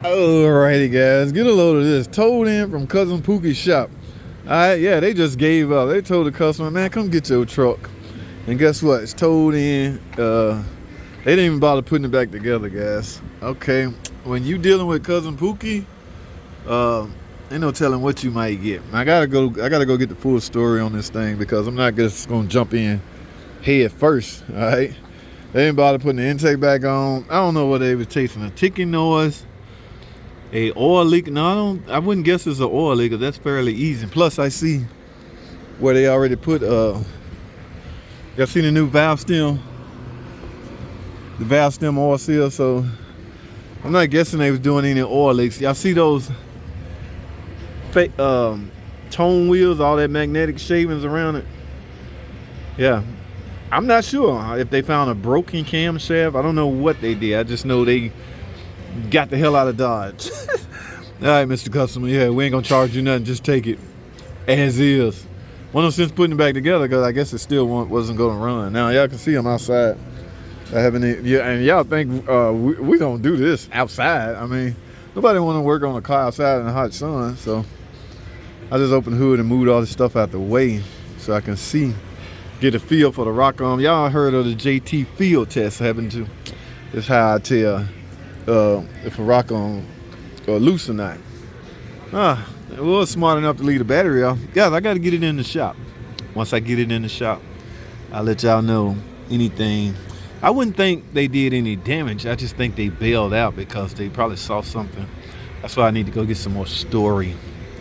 Alrighty, guys, get a load of this. Towed in from Cousin Pookie's shop. Alright, yeah, they just gave up. They told the customer, man, come get your truck. And guess what? It's towed in. They didn't even bother putting it back together, guys. Okay, when you dealing with Cousin Pookie, ain't no telling what you might get. I gotta go get the full story on this thing because I'm not just gonna jump in head first. Alright, they didn't bother putting the intake back on. I don't know what they was chasing, a ticking noise, a oil leak. No, I wouldn't guess it's an oil leak, 'cause that's fairly easy. Plus, I see where they already put y'all seen the new valve stem? The valve stem oil seal, so I'm not guessing they was doing any oil leaks. Y'all see those fake tone wheels, all that magnetic shavings around it? Yeah. I'm not sure if they found a broken camshaft. I don't know what they did. I just know they got the hell out of Dodge. All right, Mr. Customer, yeah, we ain't gonna charge you nothing. Just take it as is. One of them since putting it back together, because I guess it still wasn't gonna run. Now y'all can see them outside. Yeah, and y'all think we don't do this outside. I mean, nobody want to work on a car outside in the hot sun. So I just opened the hood and moved all this stuff out the way so I can see, get a feel for the rock arm. Y'all heard of the JT field test, haven't you? It's how I tell if a rock arm loose or not. It was smart enough to leave the battery off. Guys, I got to get it in the shop. Once I get it in the shop, I'll let y'all know anything. I wouldn't think they did any damage. I just think they bailed out because they probably saw something. That's why I need to go get some more story.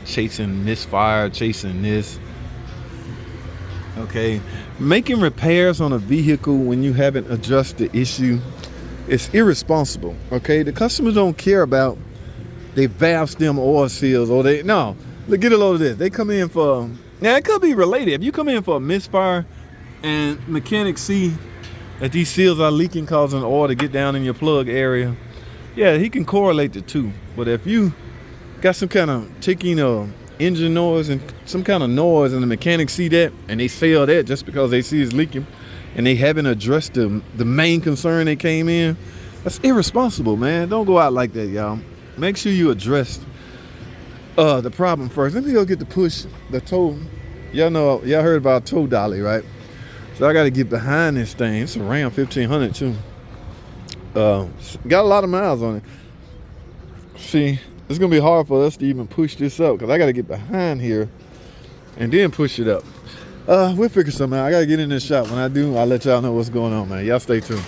Chasing misfire, chasing this. Okay, making repairs on a vehicle when you haven't addressed the issue, it's irresponsible. Okay, the customers don't care about they valve stem oil seals or no. Look, get a load of this. They come in for, now it could be related. If you come in for a misfire and mechanics see that these seals are leaking, causing oil to get down in your plug area, yeah, he can correlate the two. But if you got some kind of ticking or engine noise and some kind of noise and the mechanics see that and they sell that just because they see it's leaking and they haven't addressed the main concern they came in, that's irresponsible, man. Don't go out like that, y'all. Make sure you address the problem first. Let me go get the tow. Y'all heard about tow dolly, right? So I got to get behind this thing. It's a Ram 1500 too. Got a lot of miles on it. See, it's gonna be hard for us to even push this up because I got to get behind here and then push it up. We'll figure something out. I got to get in this shop. When I do, I'll let y'all know what's going on, man. Y'all stay tuned.